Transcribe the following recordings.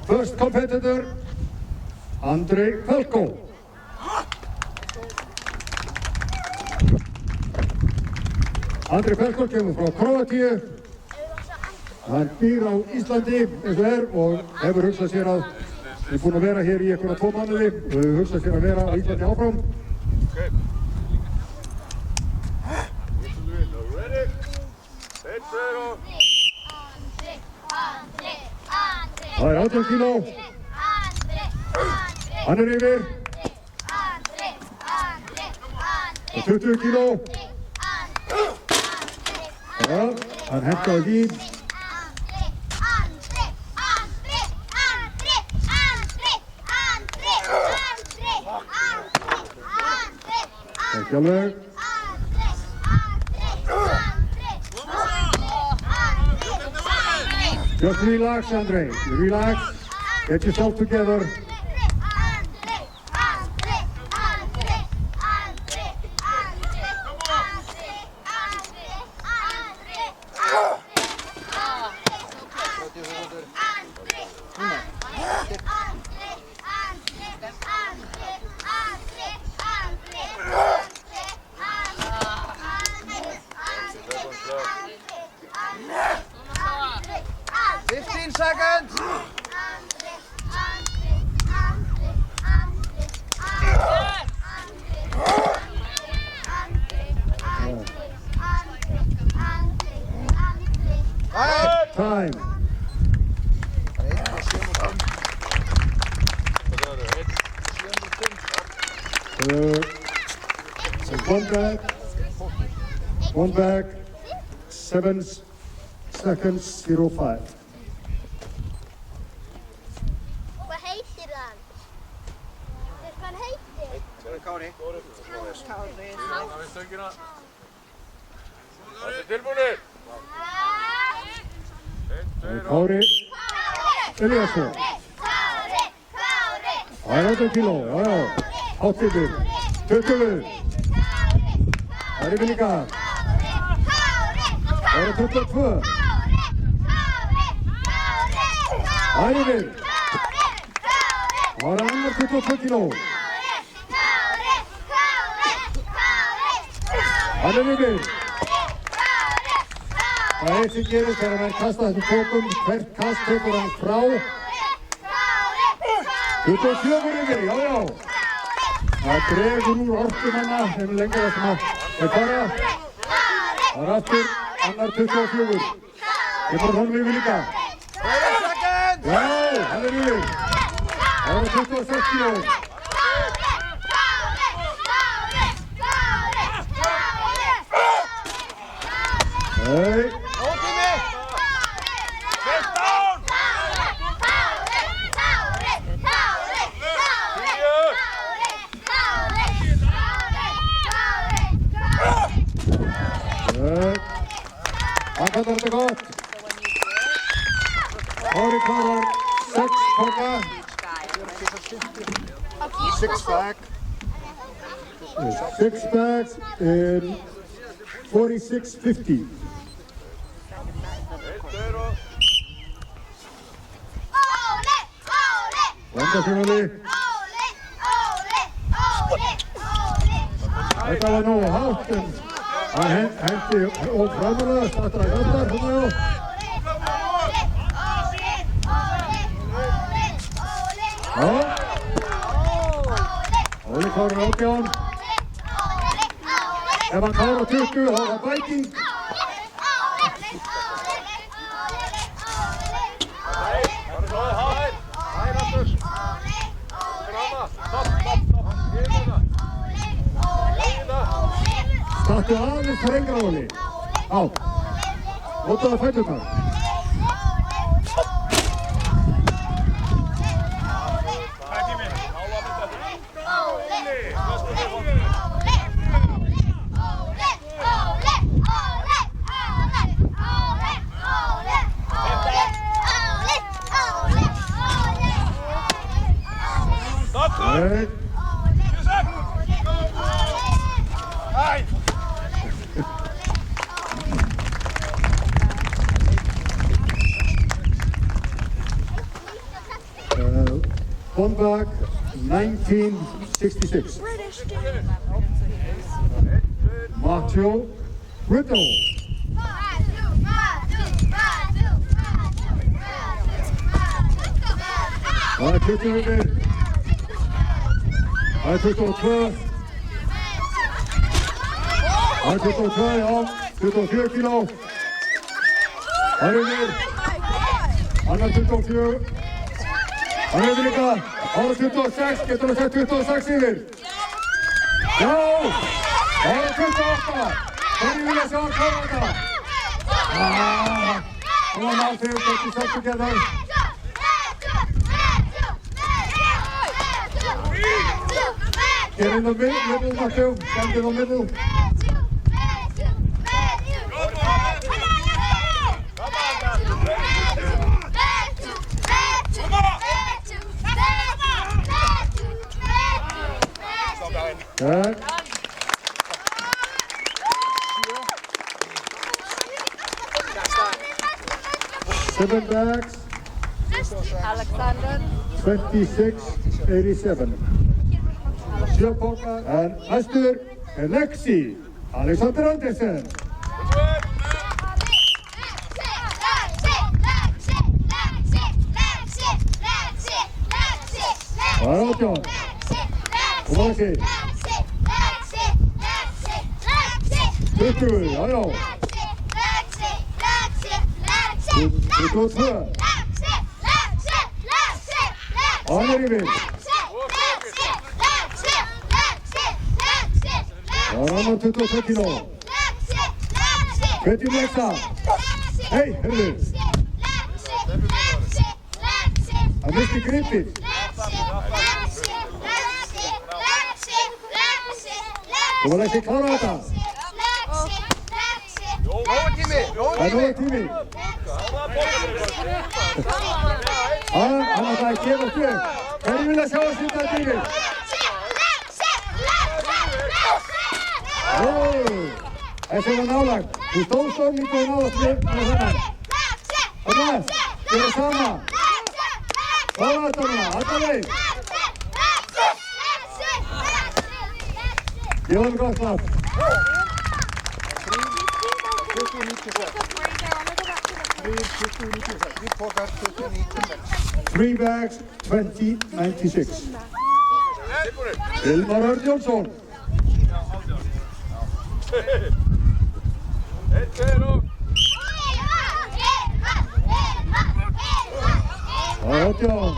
First competitor, Andrei Pelko. Andrei Pelko kemur frá Króatíu. Hann býr á Íslandi eins og og hefur hugsað sér að við erum búin að vera hér í einhverja 2 mánuði og hefur hugsað sér að vera á Íslandi áfram. Það 18 kíló. Hann yfir. 20 kíló. Já, hann hentaði því. Ekki alveg. Just relax, Andrei. Relax. Get yourself together. Time. One back, 7 seconds, 05. Hvað heitir hann? Hvað hann heitir? Kári. Kári. Það við stöngina. Það tilbúinir. Kári Eliasson. Það 18 kíló, já. 80, 20. Það yfir líka. Það 22. Það yfir. Það annar 22 kíló. Það yfir. Það eitt sem gerist þegar hann kasta þessum pókum, hvert kast tekur hann frá. 24 yfir, já. Það dregur úr orkumanna þeim lengur það sem að fara. Það aftur, annar 24. Ég bara honum yfir líka. Já, hann yfir. Það 26 kíló. Hei. Hann kallar þetta gott. Kári klarar 6 póka. 6 back. 6 back in 46.50. Vandarsjónali. Þetta var nógu hátt en hann hendi og framurlega, startaði gottar, svona já. Já. Óli klárar 18. Ef hann klárar 20, þá var bæting. Stattu aðeins þrengra á Óli. Á. Notaðu fæturnar. Nei. one back, 1966. Matthew Riddle. Það er 20 undir. Það er 22. Það er 22, já. 24 kíló. Það er undir. Annar 24. Það er undir líka. Það er 26. Getur þú sett 26 yfir? Já! Það er 28. Hvernig vilja sjá hann klára þetta? Það var náttúrulega ekki sagt að geta það. Get in the middle, Matthew. Stand in the middle. Good. 7 bags. Alexander. 26-87. 7 pokar. En næstur er Lexi. Alexander Andersen. Það er 18. Og Lexi. 20, já, já. 22. Og hann er yfir. Það er annar 22 kíló. Hvetjum Lexa. Hei, hörðu. Hann misti gripið. Þú var ekki klára þetta. Það er nógu tími. Hann ætlaði að gefa upp. Hverju vilja sjá að sýnda þetta yfir? Þessi var nálagt. Þú stóðst örlítið og náðast með þennan. Þannig, gera sama. Klára þetta núna, alltaf leið. Gefa hann gott klapp. 3 bags, 20-96. Hilmar Örn Jónsson. Það er 18.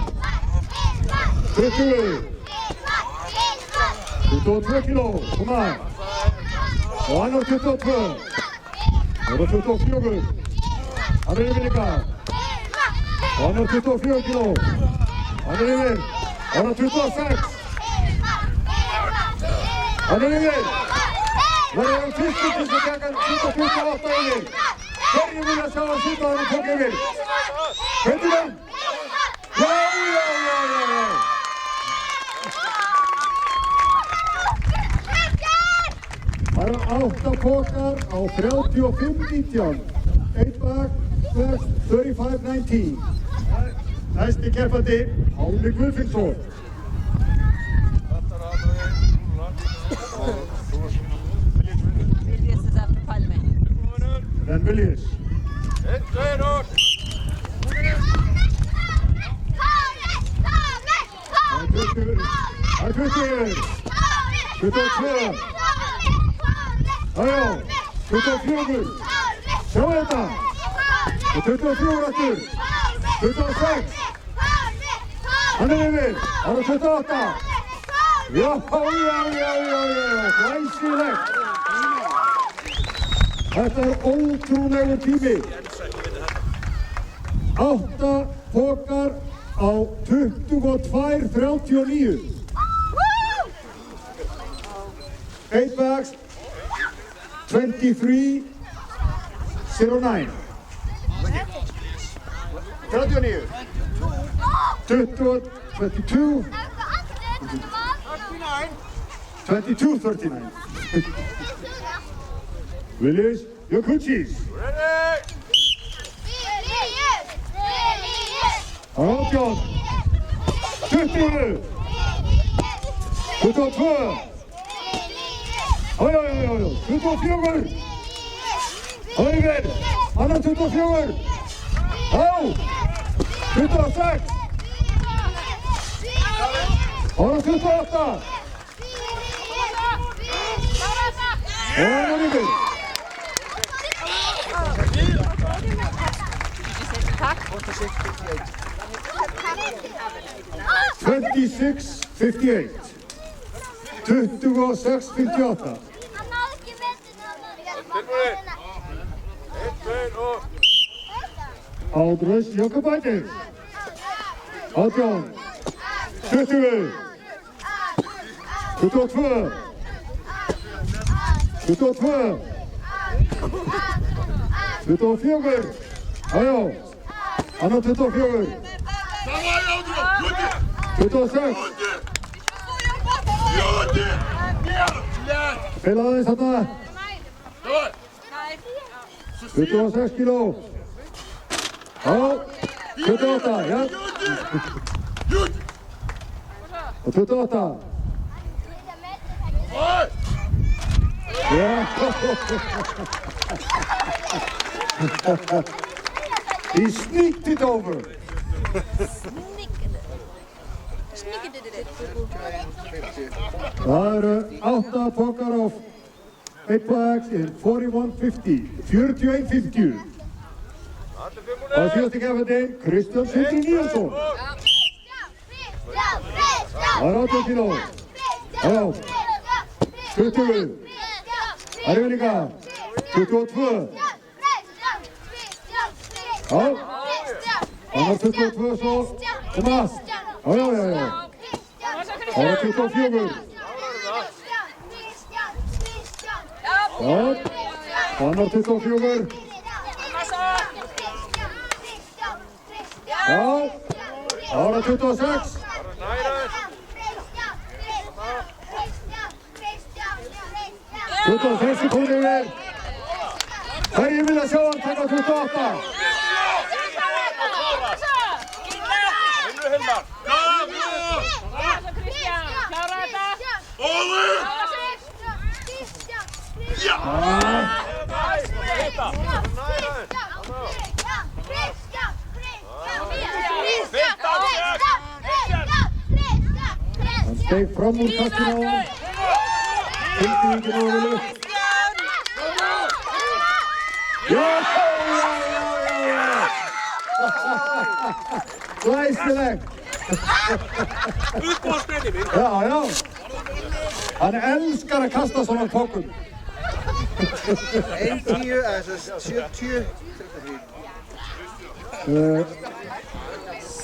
20. 22 kíló, koma. Og annar 22. Það er 24. Hann er yfir líka. Og annar 24 kíló. Hann er yfir. Annar 26. Hann er yfir. Það er fyrstu til þess að taka 28 yfir. Hverju vilja sjá að sýta hann og tók yfir? Hvernig hann? Já. Það eru 8 pokar á 35-19. 1 bag, 35-19. Næsti keppandi, Áli Guðfinnsson. Viljes is after Palme. Den Viljes. Það er 20. 22. Jájá, 24. Sjá þetta. Og 24 aftur. 26. Hann er yfir. Það er 28. Já. Glæsilegt. Þetta er ótrúlegur tími. 8 pokar á 22-39. 8 bags, 23-09. 39. 22. 22-39. Viljes Jökulsís. Það er 18. 20. 22. Oj, 24. Høyver. Annar 24. Já. 26. Annar 28. Annar yfir. Takk. 26-58. 26-58. Tilbúinir. 1, 2 og... Aldrei Jökulbætis. 18. 20. 22. 22. 24. Já. Annar 24. 26. Spila aðeins þarna. 26 kíló. Já. 28. Já. Og 28. Ja. He sneaked it over. Það eru 8 pokar á 8 bags in 41.50. 41.50. Og síðasti kefandi, Kristján Sindri Níelsson. Það er 18 kíló. Já. 20. Það eru líka 22. Já. Annar 22 svo. Thomas. Já. Það er 24. Já. Annar 24. Já. Það er 26. 26 sekúndir yfir. Hverjir vilja sjá hann taka 28? Vinnu Hilmar. Hann steig fram úr kastinu á hann. Tilbyggingin á hann upp. Já! Glæsilegt! Uppáhaldsspilið minn. Já. Hann elskar að kasta svona pokum. 1-10, altså 70.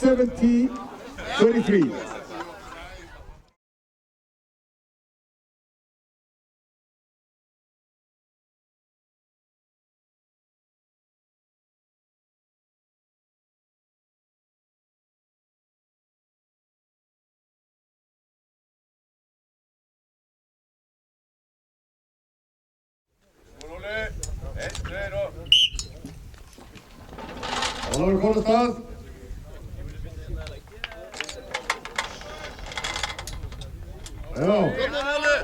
70-33. Óli, 1, 2 og... Það er komið stað. Já.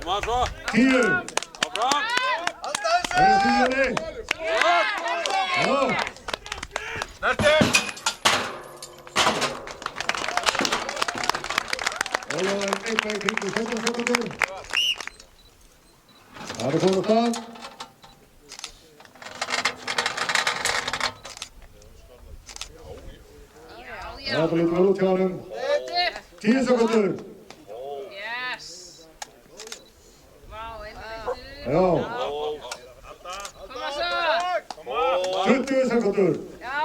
Koma svo. 10. Áfram. Það er 10. Já. Nerti. Ólaður eitthvað í kringu 17 sekundur. Það er komið stað. Það er lítið vel út hjá honum. 10 sekundur. Yes. Vá, einhverju. Já. Koma svo. 20 sekundur. Já.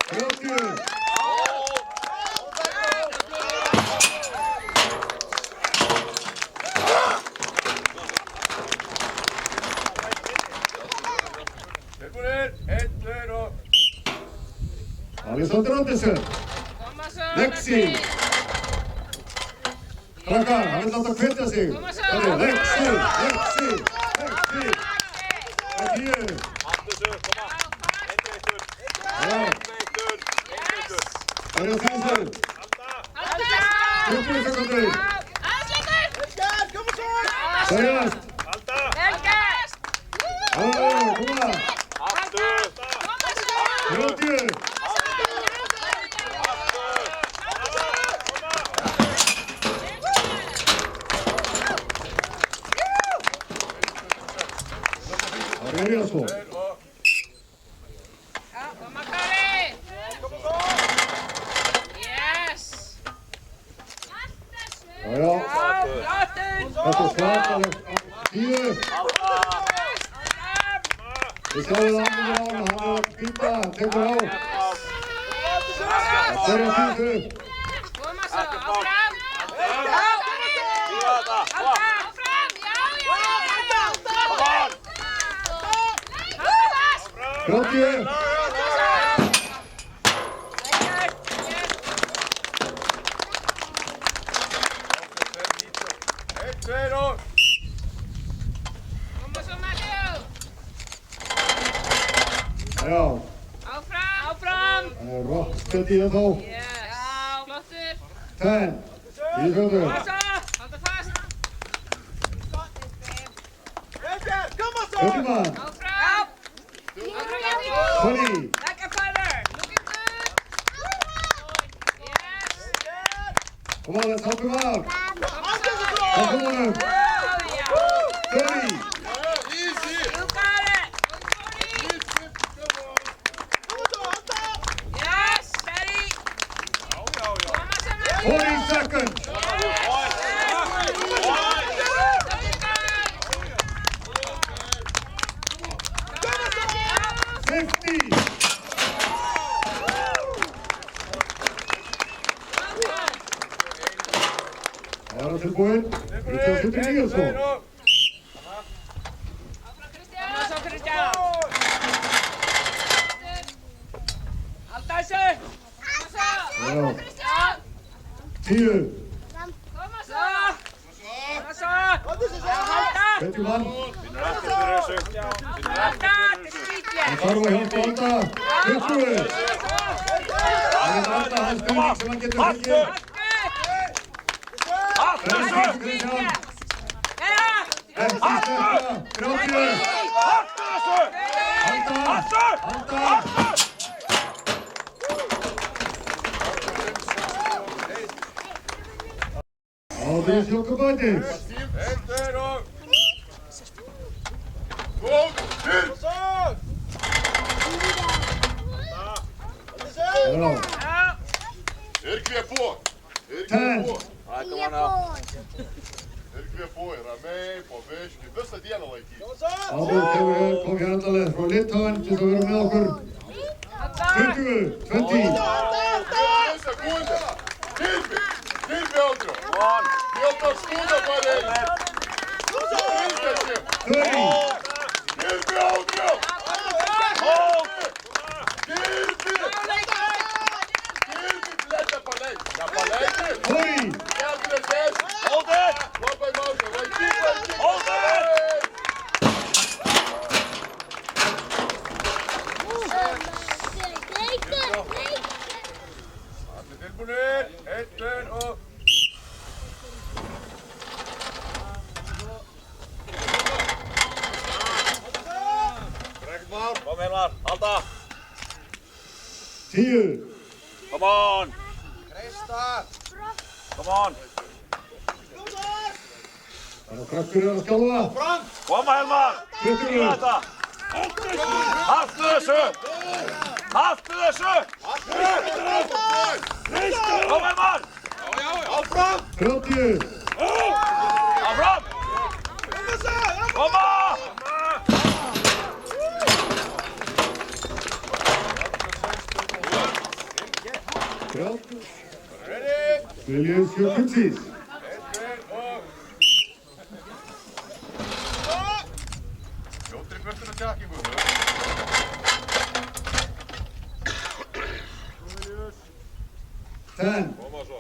30. Tilbúinir. 1, 2 og... Alexander Andersen. Koma svo. Lexi. Krakkar, hann vil láta hvetja sig. Koma svo. Lexi. Það er 10. Ariasson. Ja, kom maar Kari! Yes! Já, Já, flottur! þetta er svakalegt. 10. Við sjáum það annað á hann er að býta, hann tekur á. Það er að týndu. Koma svo, áfram! Áfram! Já, já! 30. Koma svo, Matteo! Já, Áfram! Áfram! það er rocksteady ennþá. Yes! Já, flottur! 10. 10 sekundur. Halda fast! 40 mann. Áfram! Áfram, Matteo! 20. Like a fighter! Looking good! Yes! Come on, let's help him out. Koma svo! Help him out. Oh, ja! 30. You got it! Yes! Steady! Koma svo, Matteo! 40 seconds. Yes! 50. Það er tilbúinn. Kristján Sindri Níelsson. Koma svo, Kristján! Halda þessu! Koma svo! Já, Kristján! 10. Koma svo! Koma svo! Halda! 20 mann. Halda! Þetta er skýtlega! Það þarf að hjálpa Alda. 20. Það er Alda hans stuðning sem hann getur fengið. Það er síðan Kristján. Ekki sterkja. 30. Alda. Alda. Ádris Jókubætis. Já. Erik weer voor. Erik 10. weer voor. Kom maar nou. Erik weer voor. Ramei, Poveški, visą dieną laikyti. Ádris kom hér endalega frá Litáen til að vera með okkur. 20. 20. 1 sekunda. Tilbi Aldro. Helt að skúna bara. 30. Tilbi Aldro. Tilbi. Letta palei. Ja, palei. 40. Hold it. Wat bij Mouse. Hold it. Allir tilbúinir. 1, 2 og... Kom Hilmar, halda. 10. Come on. Come on. Það er kraftur að skjálfa. Koma Hilmar. 20. Þetta. Haltu þessu. Haltu þessu. Kom Hilmar. Áfram. 30. Áfram. Koma. Viljus Jökulsís. Jótri burtu með tjakkingu. 10. Koma svo.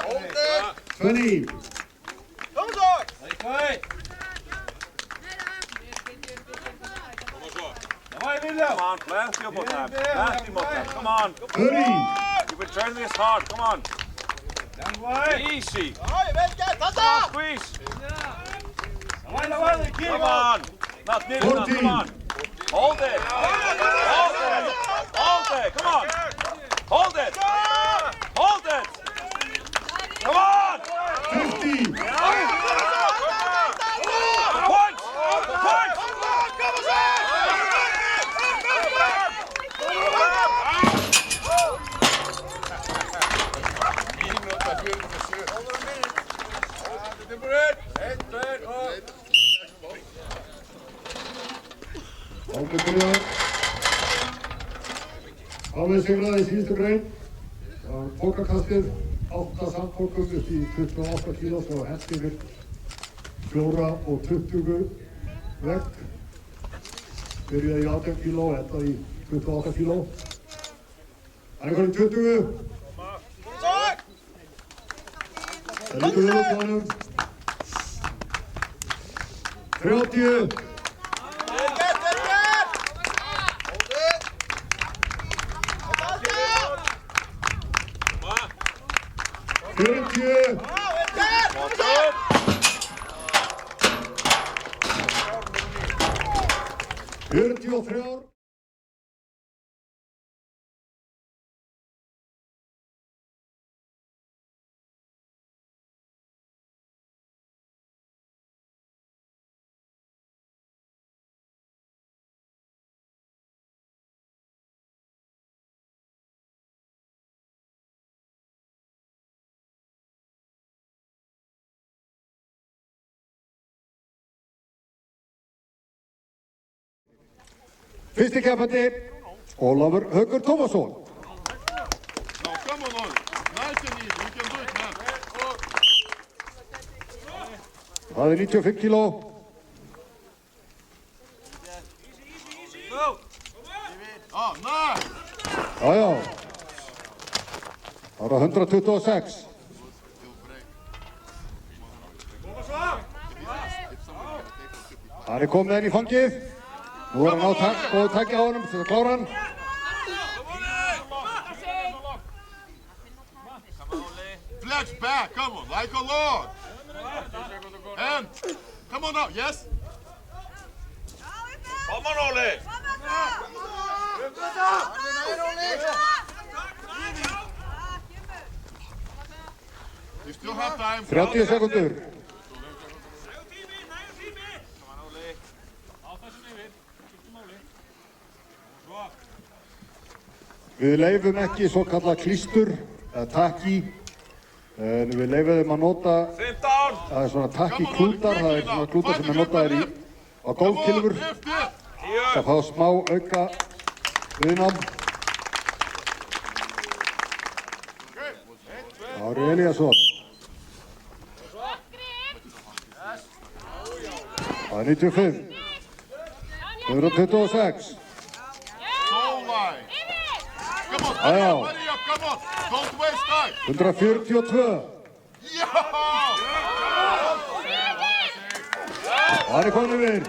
Hold it. 20. Come on, plenty of time. Plenty more time. Come on. 30. You've been training this hard. Come on. Easy. Come on, squeeze. Come on. Not nearly enough. Come on. Hold it. Hold it. Hold it. Come on. Hold it. Hold it. Norðið sigraði í síðustu grein. Pókarkastið 8 sandpókum upp í 28 kílós og hent yfir 4 og 20 vegg. Byrjaði í 18 kíló, endaði í 28 kíló. Einhverjum 20. Það lítur vel út á hannum. 30. 40. 43. Fyrsti keppandi, Ólafur Haukur Tómasson. Now come on, nice and easy. You can do it, man. Það 95 kíló. Oh, nice. Já. Það 126. Hann komið inn í fangið. Nú hann á góð tæki á honum til að klára hann. Flex back, come on, like a lord. And, come on now, yes? Come on, Ole. You still have time. 30 sekundur. Við leifum ekki svo kallað klístur, eða takki, en við leifum þeim að nota, það svona takki klútar, það svona klútar sem notaðir á golfkylfur, það fá smá auka viðnám. Ári Elíasson. Það 95. 126. Come on, hurry up, come on. Don't waste time. 142. Það komið yfir.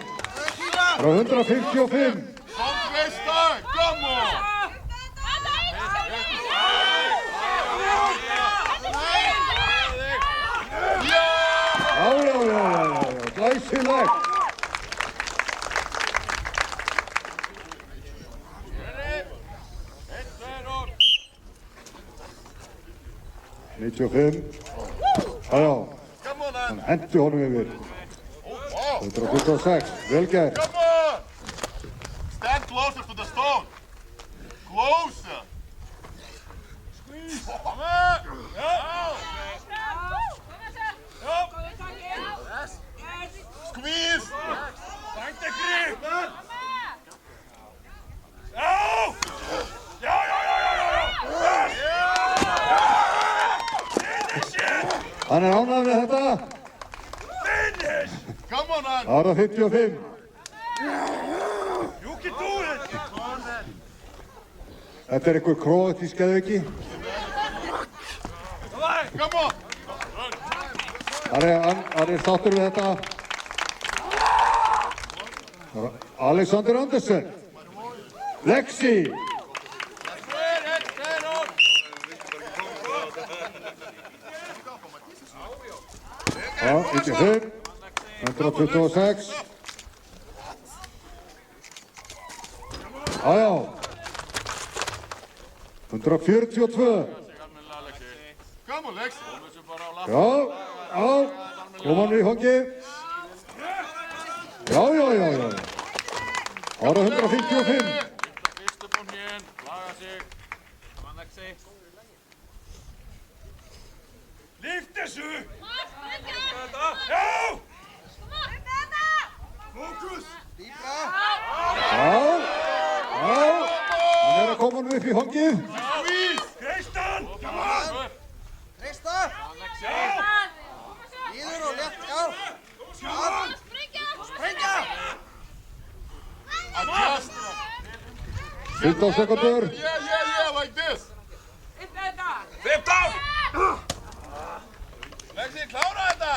Frá 155. Don't waste time, come on. Já, glæsilegt. Já, hann hendi honum yfir. 126, vel gert. Come on! Stand closer to the stone. Closer. Squeeze. Come on. Squeeze. Find the grip. Oh! Hann ánægður með þetta. Come on, man. Það 55. You can do it. Þetta einhver króatísk eða ekki. Come on. Hann státtur við þetta. Alexander Andersen. Lexi. Já, 95. 126. Já. 142. Come on, Lex. Já. Kom hann í fangið. Já. Það 155. Lyft þessu! Já! Fókus! Já. Hann að koma hann upp í hongið. Squeeze! Kristján! Come on! Krista! Íður og létt, já. Springa! Adjust! 15 sekúndur. Yeah, like this! 15! Lexi, klára þetta!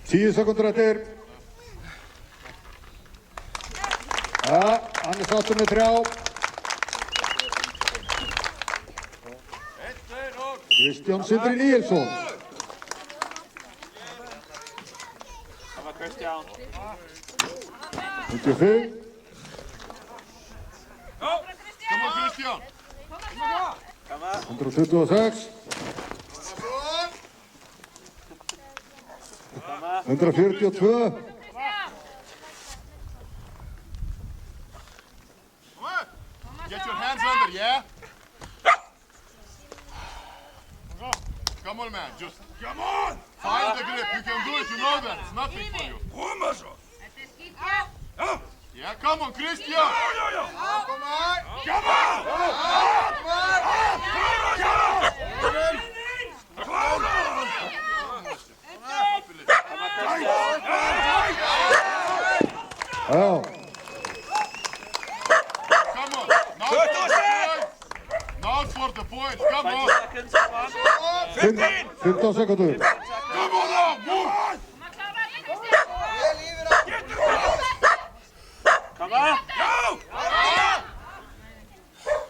10 sekúndur eftir. Ja, hann sáttur með 3. Kristján Sindri Níelsson. Það var Kristján. 55. Come on, Kristján! 126. 142. Come on! Get your hands under, yeah? Come on, man, just Come on! find the grip. You can do it, you know that. It's nothing for you. Koma svo! Já! Yeah, come on, Kristján! Já! Kom on! Come on! Já, Come on! Now for the points! Now for the points, come on! 15 sekúndur. Come on now, move! Vel yfir á. Come on! Já!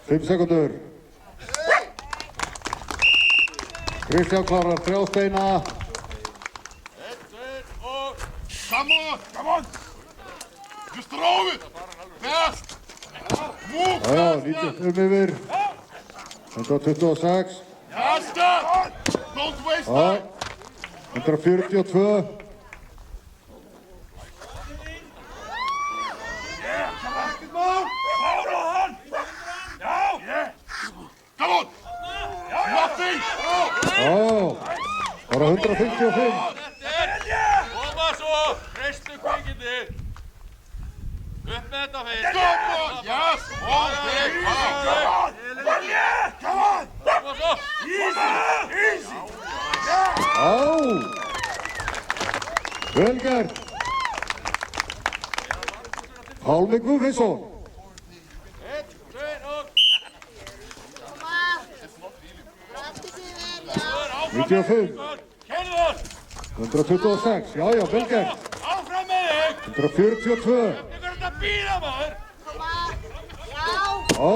5 sekúndur. Kristján klárar 3 steina. Come on! Just throw it! Fast! Move Já, fast, man! 95 yfir. 126. Faster! Don't waste Já, time! 142. Klára hann! Já! Come on! Nothing! Já, bara 155. Koma svo! Reistu kvikindi! Upp með þetta fyrst! Come on! Yes! All day! Come on! Come on! Koma svo! Easy! Já, vel gert. Pálmi Guðfinnsson. Koma. 95. Kennum það! 126. Já, vel gert. Áfram með þig! 142. Ykkur er þetta að bíða maður! Koma. Já. Já,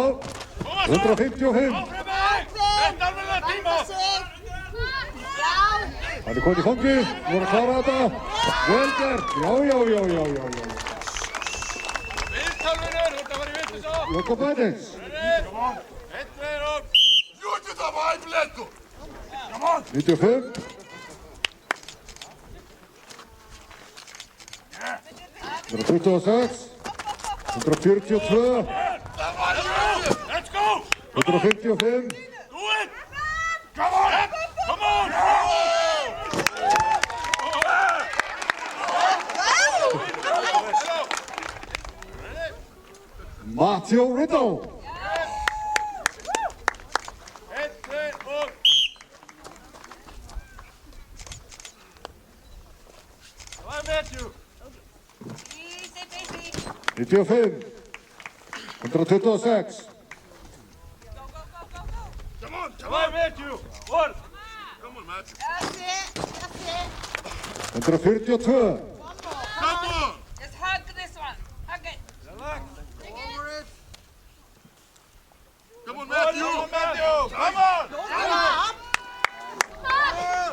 Koma svo! 155. Áfram með þig! Þetta er alveg tíma! Já. Hann er komið í fangið. Þú voru að klára þetta. Vel gert. Já. Viðtalvinur, þú ert að fara í vittu svo! Jóka Bædens. Einn, tveir og... Люди, давай, блядь! 95. 126. 142. Let's go! 155. Do it! Come on! Come on! Matthew Riddle. Einn, tveir og... Það er Matthew! 95. 126. Come on! Það er Matthew! One! Come on, Matt! That's it. 142. Come on! Just hug this one. Hug it. Over it. Come on, Matthew! Come on, Matthew! Come on!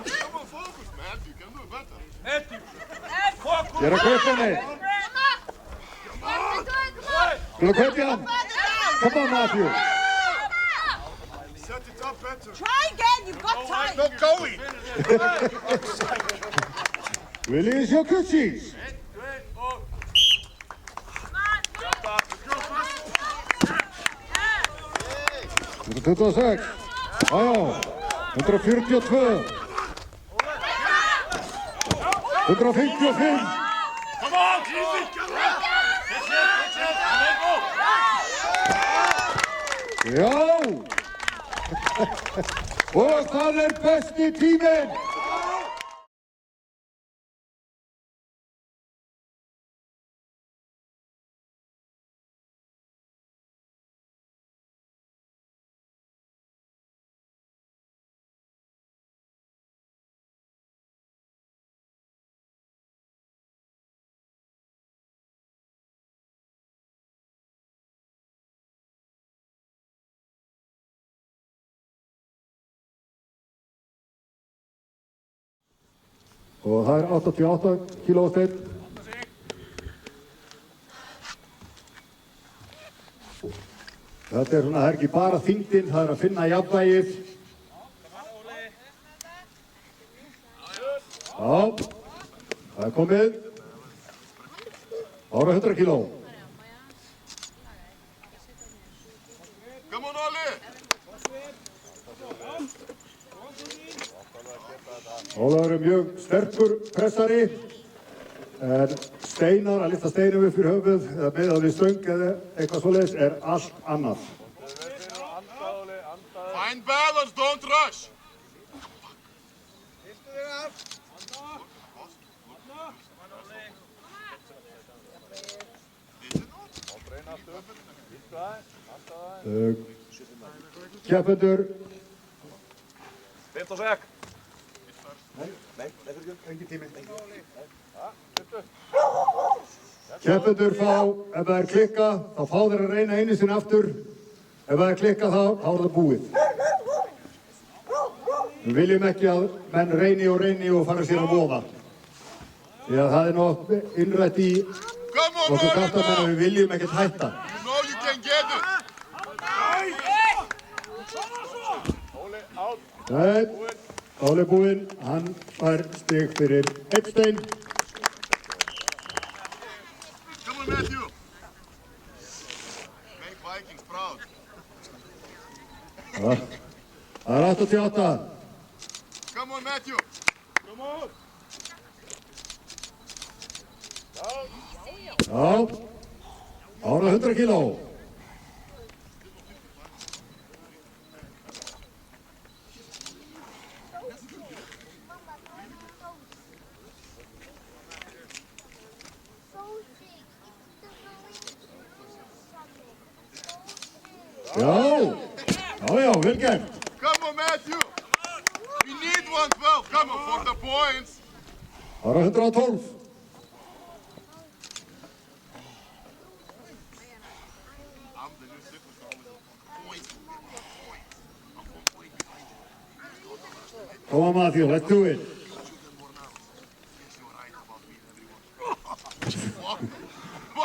Come on, focus, man. You can do better. Matthew! That's Gera kveipunni. Til að kveipja hann. Come on, Matthew. Set it up better. Try again. You've got time. Not going! Release your coochies. Einn, tveir og... 126. Já. 142. 155. Come on! Easy! That's it! Come on, go! Já! Og það besti tíminn! Og það 88 kílósteinn. Þetta svona, það ekki bara þyngdin, það að finna jafnvægið. Já, það komið. Ára 100 kíló. Come on, Olli! Ólafur mjög sterkur pressari, en steinar, að lyfta steinum upp fyrir höfuð, eða með við stöng eða eitthvað svoleiðis, allt annað. Find balance, don't rush! Keppendur. Beint og sekk. Engin tími. Keppendur fá, ef það klikka, þá fá þeir að reyna einu sinni aftur. Ef það klikka þá er það búið. Við viljum ekki að menn reyni og fara sér að voða. Því að það nokkuð innrætt í okkur kraftamenn að við viljum ekkert hætta. You know you can get it! Nei, Óli búinn, hann fær stig fyrir einn stein. Come on, Matthew! Make Vikings proud. Það 88. Come on, Matthew! Come on. Já, ára 100 kíló. Já, vel gert. Come on, Matthew! We need 112, come on, for the points! Ára 112. I'm the new sickness. Come on, Matthew, let's do it.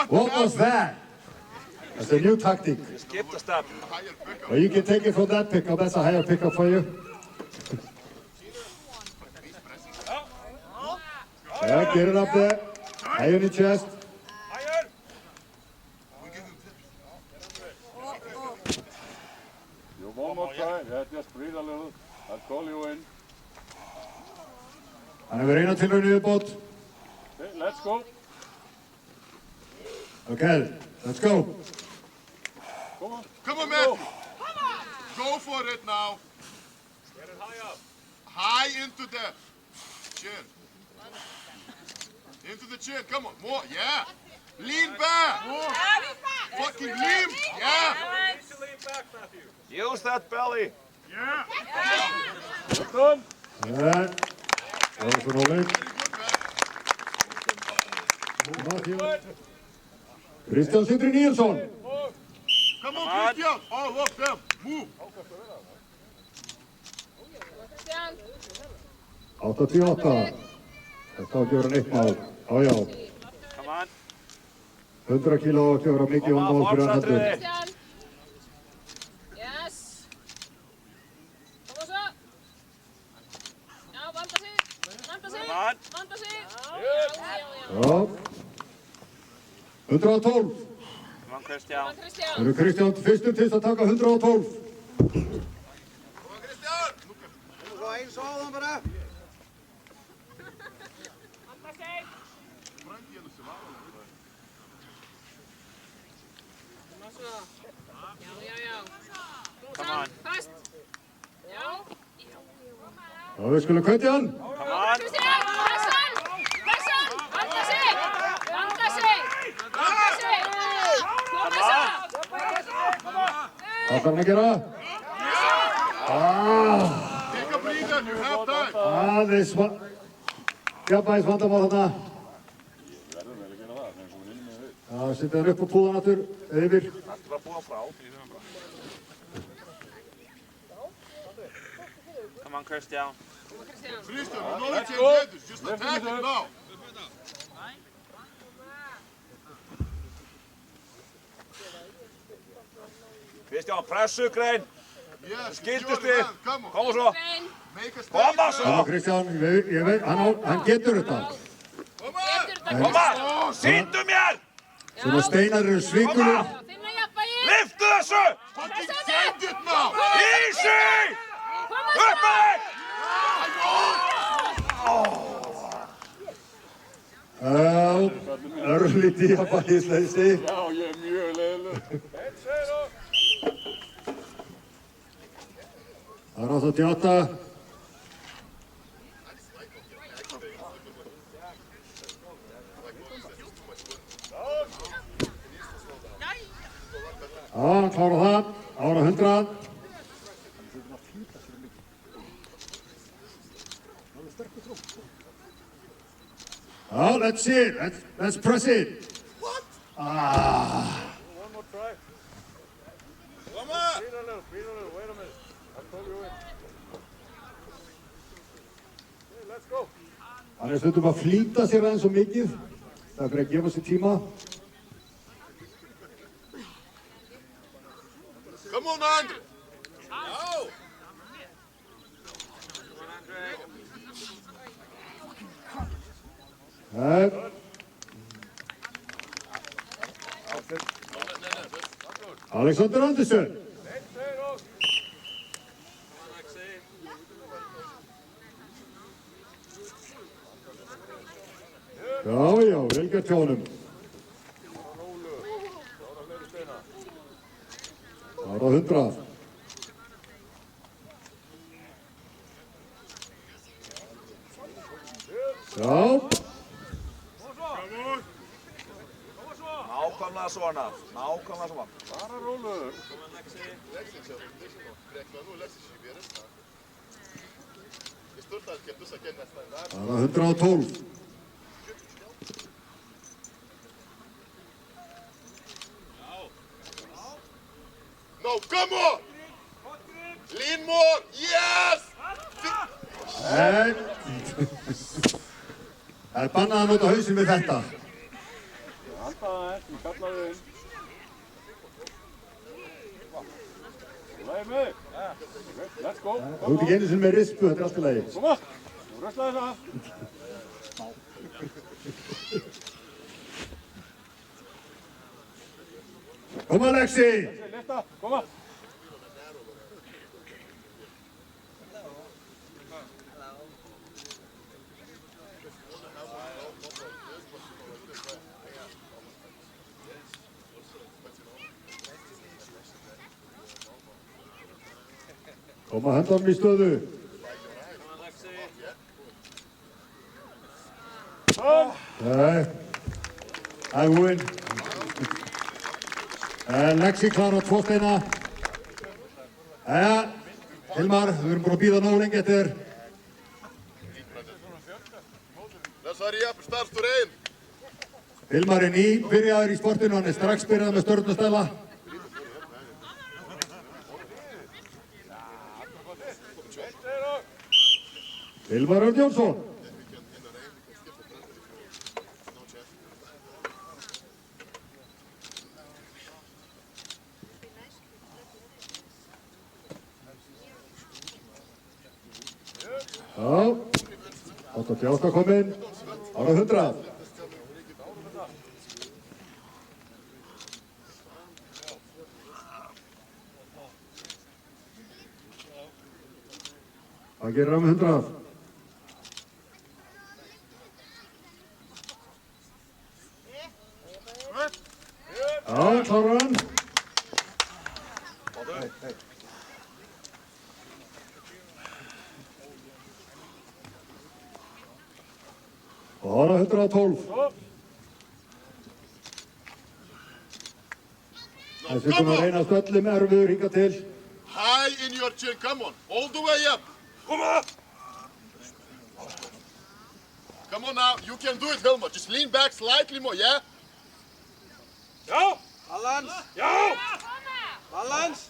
What was that? That's a new tactic. Skip the step. Well, you can take it from that pickup. That's a higher pickup for you. Yeah, get it up there. High in the chest. Higher. You one more try. Yeah, just breathe a little. I'll call you in. Hann hefur eina tilraun í viðbót. Okay, let's go. Okay, let's go. Come on. Come on, Matthew! Go for it now! Get it high up. High into the chin. Into the chin, come on, more, yeah! Lean back! Fucking lean, yeah! Need to lean back, Matthew. Use that belly. Yeah! Done. Alright. Það var svona Óli. Matthew. Kristján Sindri Níelsson. Come on, Christian! All of them, move! 88. Það á ekki vera neitt mál. Já. Come on. 100 kíló á ekki vera mikið vandamál fyrir hann heldur. Christian. Yes. Kom svo. Já, vanda sig. Vanda sig. Já. 112. Come on, Christian. Kom Christian. Það eru Kristján fyrstur til að taka 112. Come on, Christian! Svo eins og áðan bara. Vanda sig. Kom svo. Come on. Fast. Já. Og við skulum hvetja hann. Come on. Kristján, pressan. Pressan. Vanda sig. Vanda sig. Vanda sig. Koma svo. Hvað þarf hann að gera? Take a breather, you have time. Aðeins jafnvægis vandamál þarna. Verður vel að gera það, þegar hún inn með við. Já, setja hann upp á púðan aftur, yfir. Aftur að búa frá. Come on, Kristján. Christian, you know you change headers. Just attack it now. Kristján, pressu, Grein. Yes, Skildust it's your við. man. Come on. Koma svo. Make a Koma statement. svo. Koma Kristján, ég veit, hann getur þetta. Come on. Koma. Sýndu mér. Svona steinar eru svikulur. Finna jafnvægi. Lyftu þessu. Fucking send it now. Easy. Koma Upp svo. með þig. Örlítið jafnvægisleysi. Já, ég er mjög leiðileg. Það er 88. Já, hann klárar það. Ára 100. Oh, let's see it. Let's press it. What? One more try. Come on. Breathe a little, wait a minute. I'll call you in. Okay, let's go. Hann er stundum að flýta sér aðeins svo mikið. Það er fyrir að gefa sér tíma. Come on, Andre. No. Nei. Alexander Andersson. Já, vel gert hjá honum. Ára 100. Já. Nákvæmlega svona. Nákvæmlega svona. Bara rólegur. Ára 112. No, come on. Lean more. Yes. Nei. Það er bannað að nota hausinn við þetta. Alltaf aðeins, ég kalla þig inn. Lægir með þig. Okay, let's go. Þú ert ekki einu sinni með rispu, þetta er allt í lagi. Koma, nú röstla þess að. Koma Alexi! Lifta, koma. Koma hendanum í stöðu. Nei, það er húinn. Lexi klárar 2 steina. Jæja, Hilmar, við erum búin að bíða nógu lengi eftir. Let's hurry up, starts to rain. Hilmar er nýbyrjaður í sportinu, hann er strax byrjað með stjörnustæla. Hilmar Örn Jónsson. Já, 88 kominn, ára 100. Hvað gerir hann með 100? Já, klárar hann. Og það er 112. Þessi búinn að reynast öllum erfiður hingað til. High in your chin, come on. All the way up. Kom að! Come on now, you can do it, Hilmar. Just lean back slightly more, yeah? Já! Balans. Já! Balans.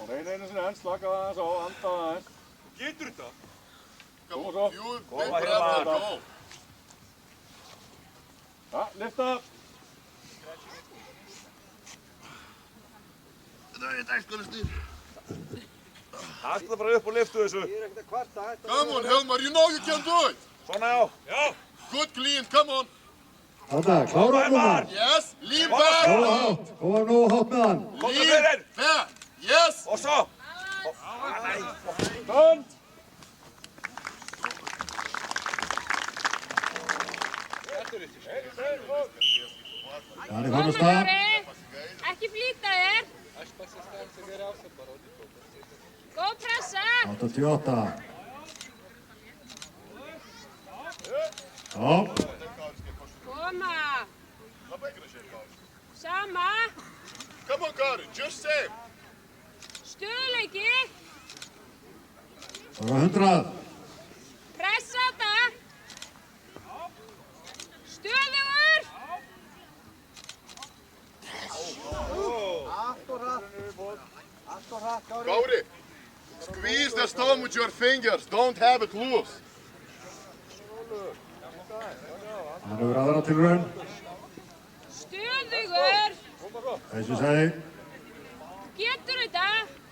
Og reyna einu sinni enn, slaka það aðeins á, anda það aðeins. Getur þetta? Come Go, on, go. few Go, big Hilmar. breaths and go. Ja, lift up. Alltaf bara upp og lyftu þessu. Ég ekkert að kvarta. Come on, Hilmar, you know you can do it. Svona já. Já. Good clean, come on. Þarna, klára núna. Yes, lean Nóg back. hátt. Og var nóg hátt með hann. Komdu Lean fyrir. back. Yes. Og svo. Done. Það er komið stað. Ekki flýta þér. Góð pressa. 88. Já. Koma. Sama. Come on, Karin, just same. Stöðuleiki. Það var 100. Pressa þetta. Stöðugur. Allt og hratt, Kári. Kauri, squeeze the stone with your fingers. Don't have it loose. Hann hefur aðra tilraun. Stöðugur. Þessi sagði, Getur þetta.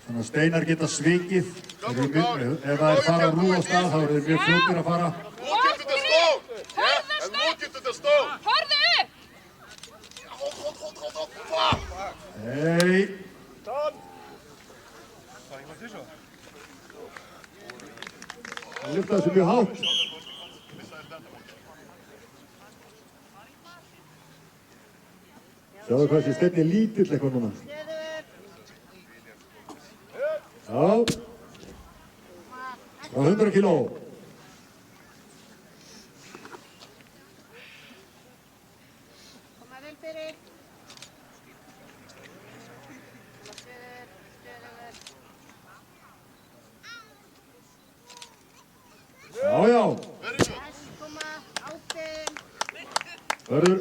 svona steinar geta svikið. Ef það er fara að rúa á stað, þá eru þeir mjög fljótir að fara. Look into the stone. Yeah, and look into the stone. Horfðu upp. Hold. Fuck. Hei. Það lyfta þessu mjög hátt. Sjáðu hvað þessi steinn er lítill eitthvað núna. Já. Frá 100 kíló. Koma vel fyrir. Koma stöðugur. Já. Koma ákveðin. Hörður.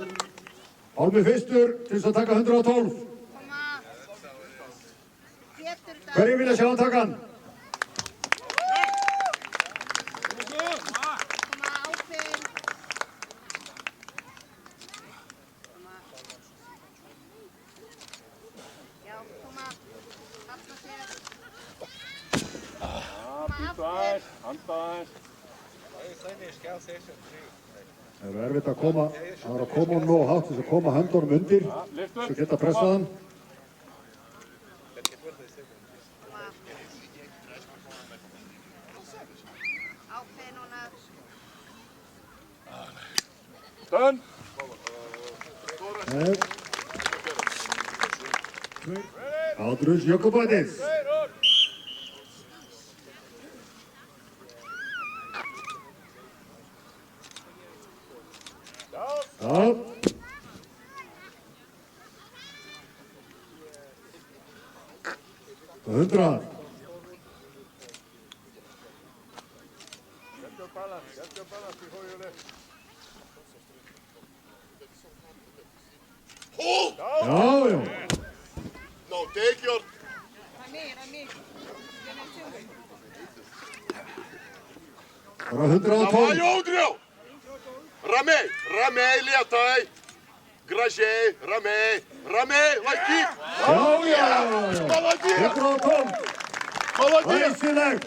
Álmi fyrstur til þess að taka 112. Koma. Getur þetta. Hverjir vilja sjá hann taka hann? Koma ákveðin. Koma. Já, koma. Halda sér. Býttu aðeins, anda aðeins. Það er erfitt að koma, það er að koma hún nóg hátt til þess að koma höndunum undir. Ja, lift Svo upp. geta pressað hann. Ákveðin núna. Done. Ádrús Jökulbætis. Já. 100. Hold. Já. No, take your. Bara 112. Давай, Audriau. Ramiai, lėtai. Gražiai, ramiai, laikyk. Já. Молодец, 112. молодец. Æsilegt.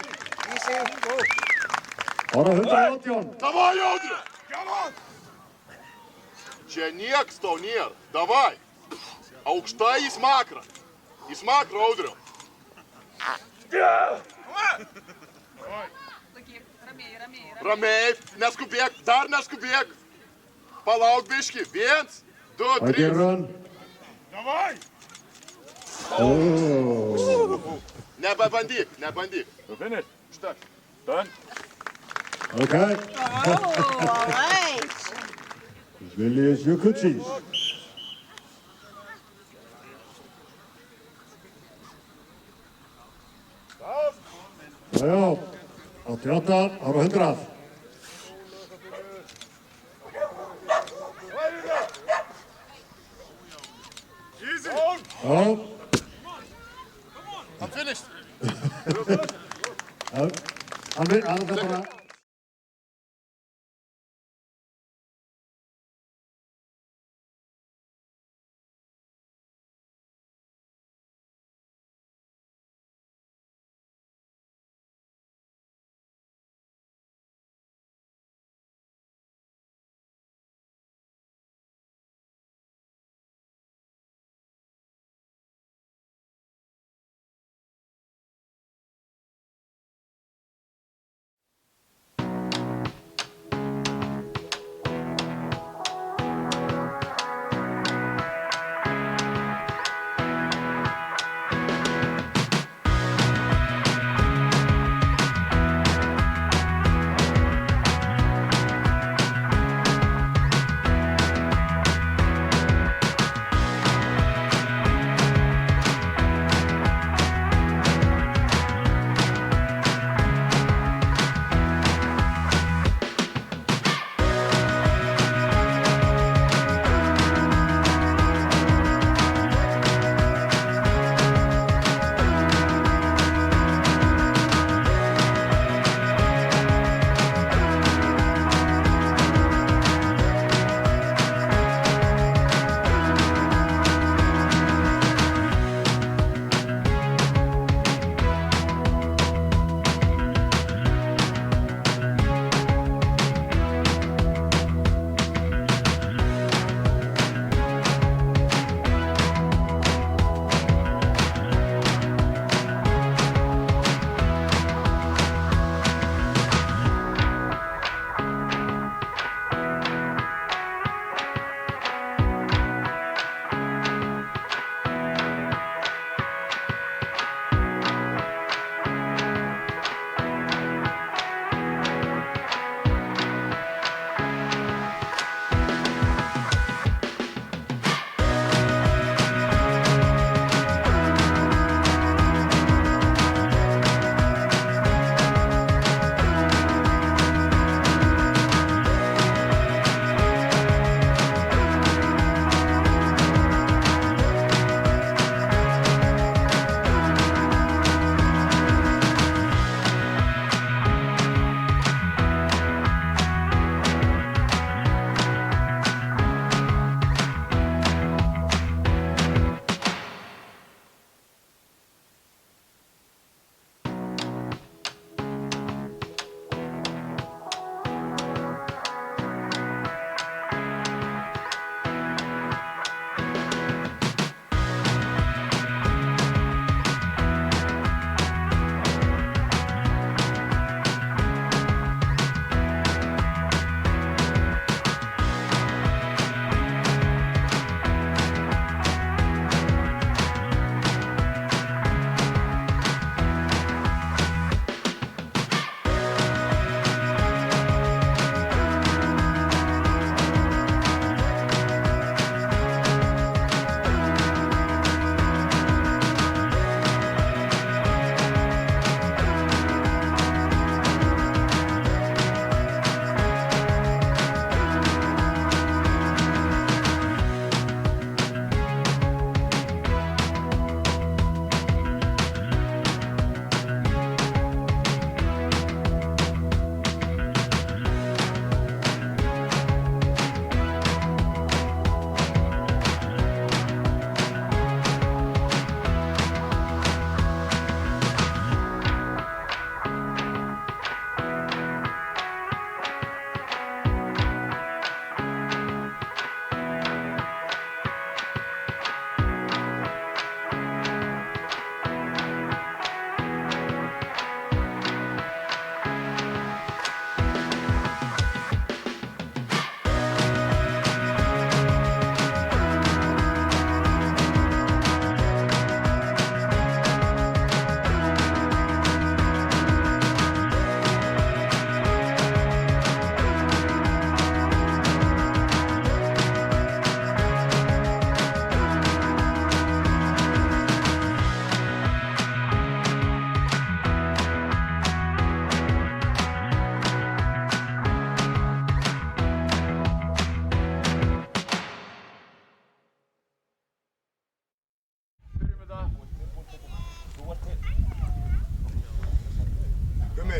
Bara 118. Давай, Audriau. Čia nieks tau nėra. Davai. Aukštai į smakrą. Į smakrą, Audriau. Ramiai, neskubėk, dar neskubėk. Palauk biški. 1, 2, Hvað 3. gerir hann? Davai! Ó. Nebandyk. You're finished. Štai. Done. Okay. Oh, all right. Vilnius Jukucis. Já, 88 ára 100. Easy. Já, I'm finished. hann er bara...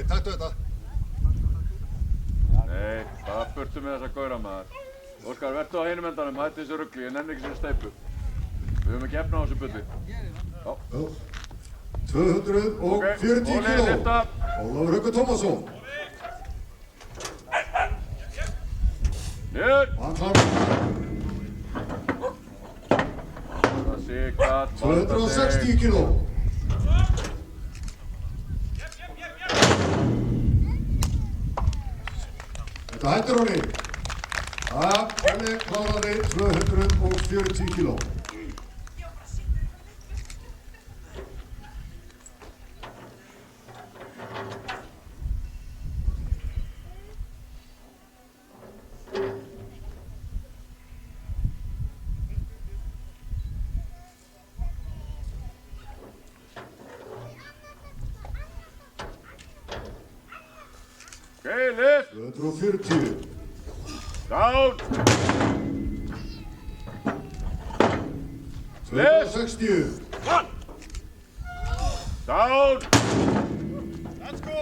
taktu þetta. Nei, bara burtu með þessa gaura maður. Óskar, vertu á hinum endanum, hætti þessu rugli, ég nenni ekki sem steipu. Við höfum ekki efna á þessu bulli. Já. 240 kíló. Ólafur Haukur Tómasson. Niður. Hann klárar. Það sé gatt, 260 kíló. Þetta hættir honni. Henni kláraði 240 kíló. Okay, lift. 240. Down. 260. Down. Let's go.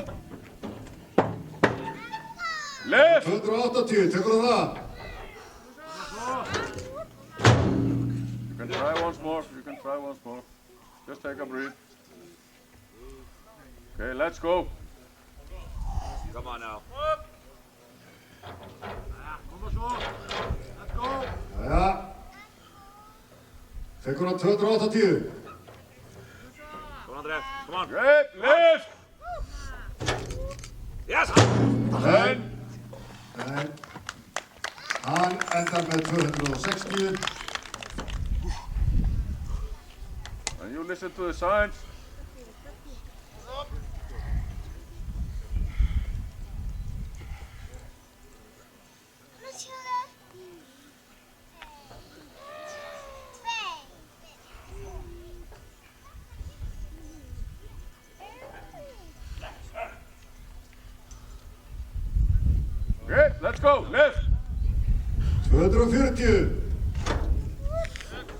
Lift. 280, tekur það. You can try once more. You can try once more. Just take a breath. Okay, let's go. Come on now. Jæja. Tekur hann 280. Come on, Andreas. Come on. Great, lift. Yes. Ten. Nei. Hann endar með 260. And you listen to the signs. Great, let's go, lift. 240.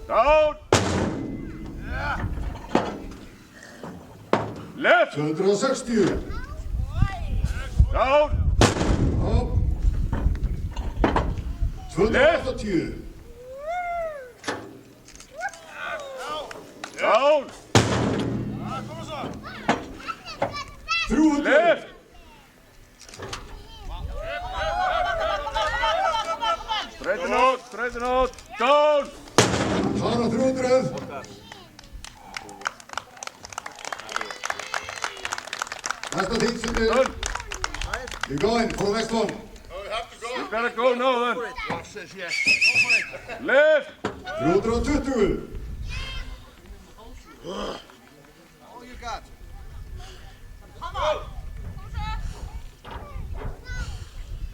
Down. Lift. 260. Down. Upp. 280. Down. 300. Lift. Straighten out, down. Klára 300. Næsta þing sem er. Done. You're going for the next one. You gotta go now then. Lift. 320. All you got.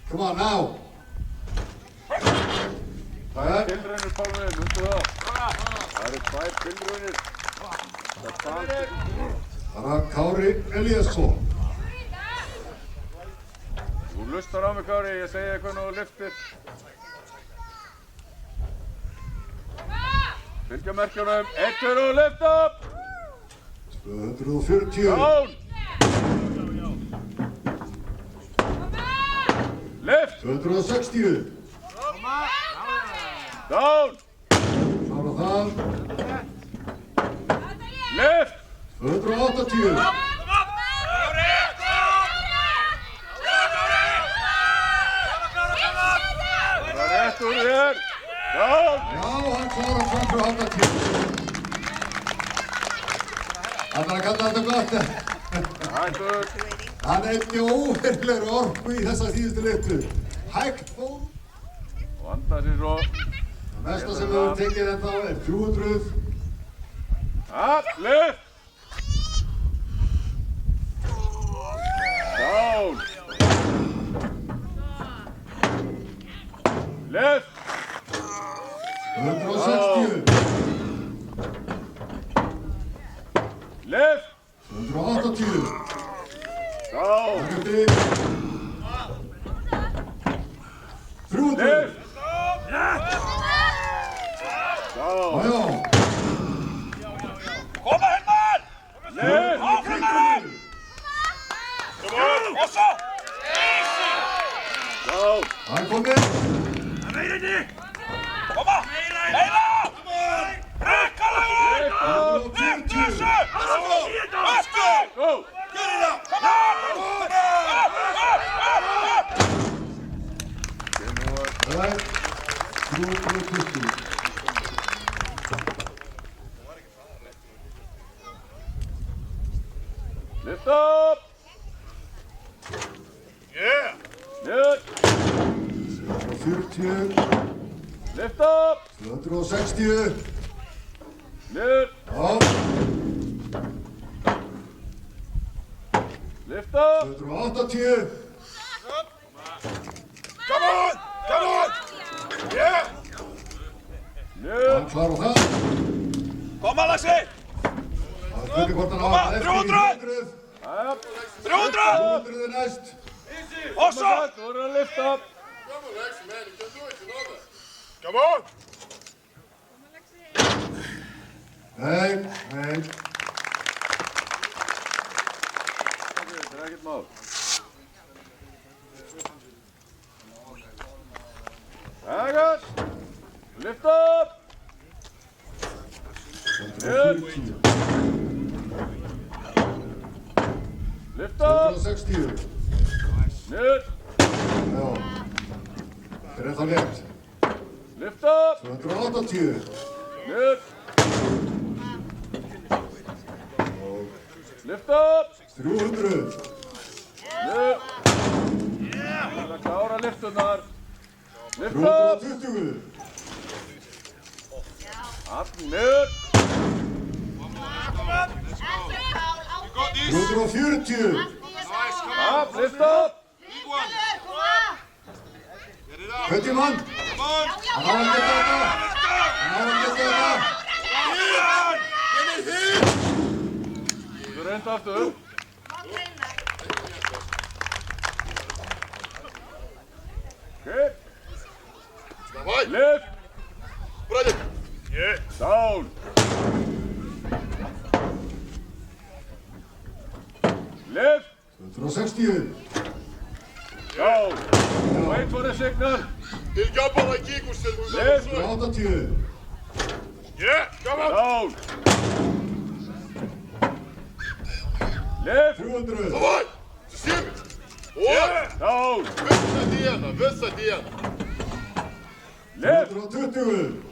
Come on now. Tilraunir Pálmi, myndu það. Það eru 2 tilraunir. Það er Kári Elíasson. Þú hlustar á mig, Kári, ég segi þér hvernig þú lyftir. Fylgja merkjunum, 1, 2 og lift up. 240. Down. Lift. 260. Down. Klára það. Lift. 280. Það er rétt úr þér. Down. Já, hann klárar 280. Hann er að kalla þetta gott. Hættur. Hann eitti óverulegri orku í þessa síðustu lyftu. Hægt þó. Og anda sér svo. Næsta sem við höfum tekið ennþá er 300. Up, lift. Down. Lift. 160. Lift. 180. Down. Hægti. 300. Lift. Down. Jájá. Koma Helmar. Lift. Áfram maður. Come on. Hann kom inn. Koma! Meira! Rekka lagur! Lyftu þessu! Östu! Go! Get it up! Come on! Það er 320. Lift up! Yeah! Niður! 40. Lift up! 260. Niður! Já. Lift up! 280. Come on! Come on! Yeah! Niður! Hann klar á það. Koma, Laxi! Það er spurning hvort hann á Koma, eftir í 300. 300. 300! 300 er næst. Og svo! Þú voru að lift up! Come on, Lexi, man. You can do it. You know that. Come on! Nei, nei. Það er ekkert mál. Það er gott! Lift up! 240. Lift up! 260. Niður! Já. Það er ennþá létt. Lift up! 280. Niður! Lift up! 300. Niður! Það er að klára liftunar. Lift up! 320. Allt niður! You got this. 340. Nice. Come on. Up! Lift up! Big one. Get it up. 20 mann. Come on. Hann á að geta þetta. Hann á að geta þetta. Get it hit. Þú reynda aftur. Okay. Давай. Lift! Братик. Yeah. Down! Lift! 260. Down! Wait for the signal! Перегабал лайки, кушай. Lift! 380. Yeah. Come on. Down! Lift! 300. Давай. Системы. Yeah. Down! Высадена. Lift! 320.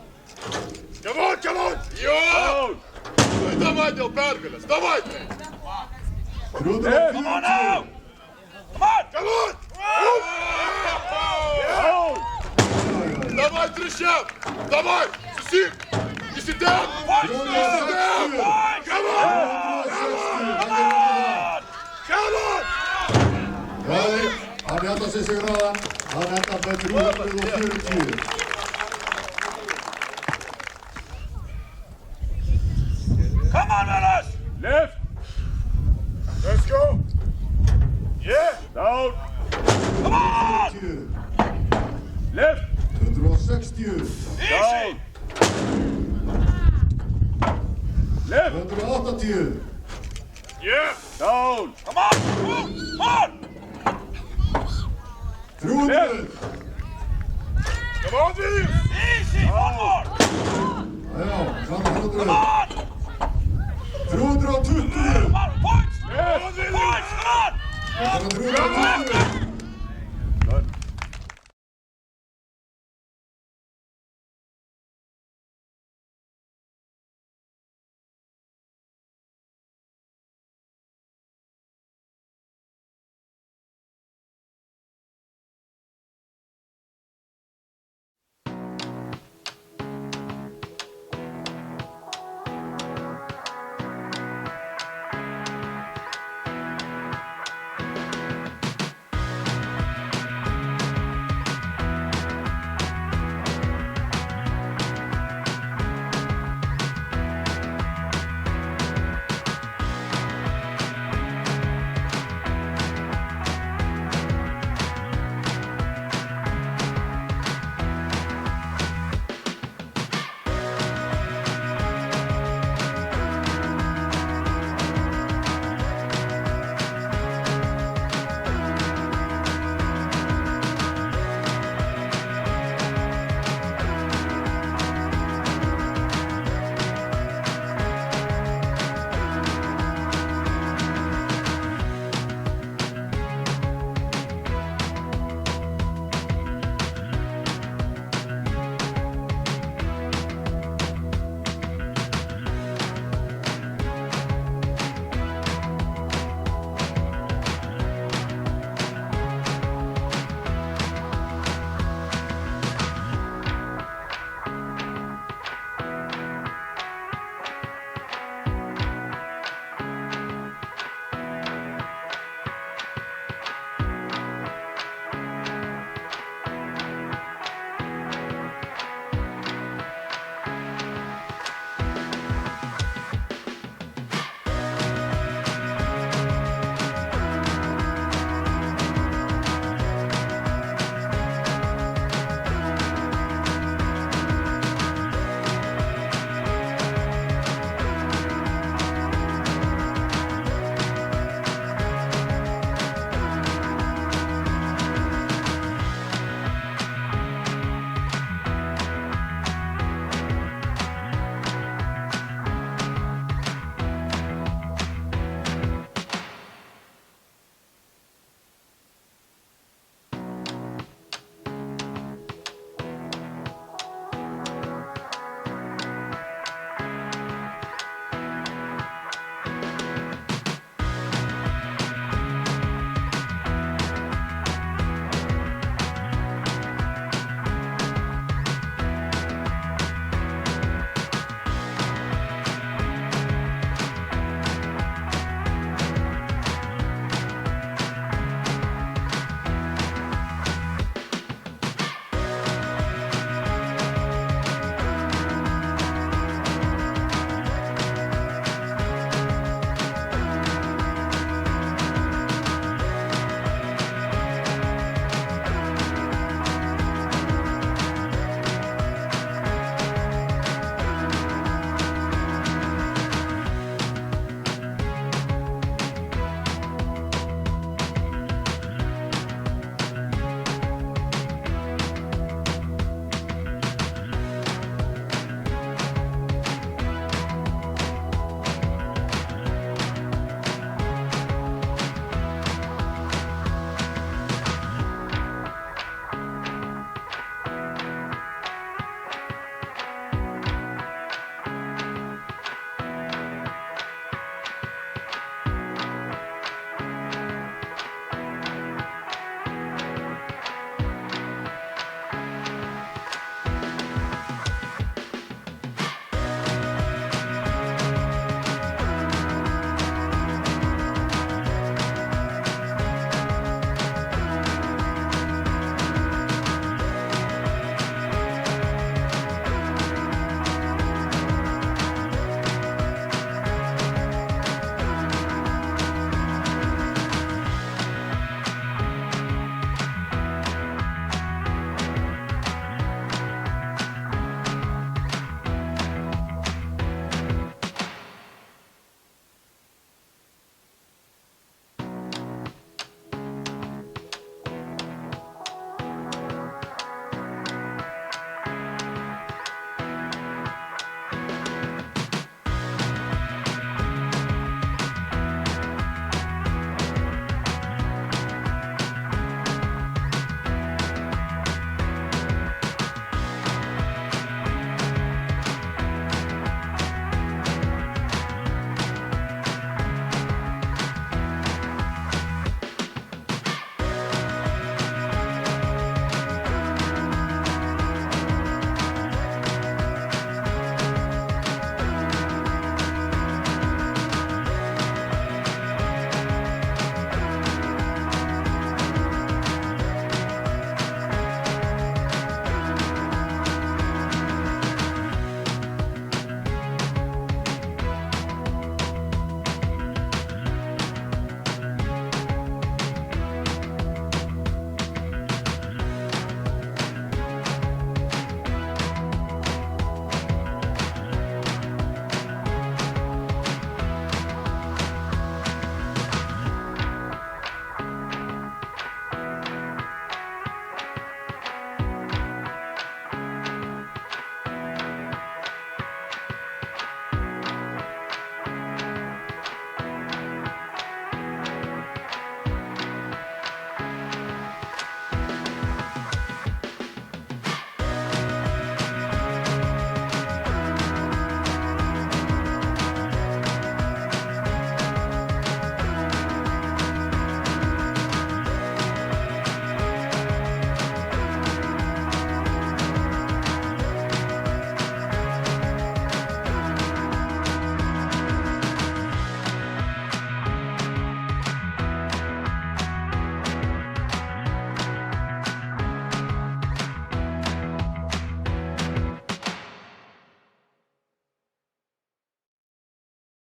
Come on, come on. Yo. Down! Ну и давай, Дел Перголес. Давай. 340. Come on now! Come on! Come on. Down! Давай, трещам. Давай. Сусим. И sit down. Sit down. 360. Come on. 360. Come on. Nei, hann hjarta sig sigraðan. Hann enda með 340. Come on, Venus! Lift! Let's go. Yeah. Down! Come on! 240. Lift! 260. Down! Lift! 280. Yeah. Down! Come on! Come on! 300. Come on, Williams. Easy! One more! Já, saman 100. Come on! 320. Come on! Points! Lift! Points! Come on! Bara 320.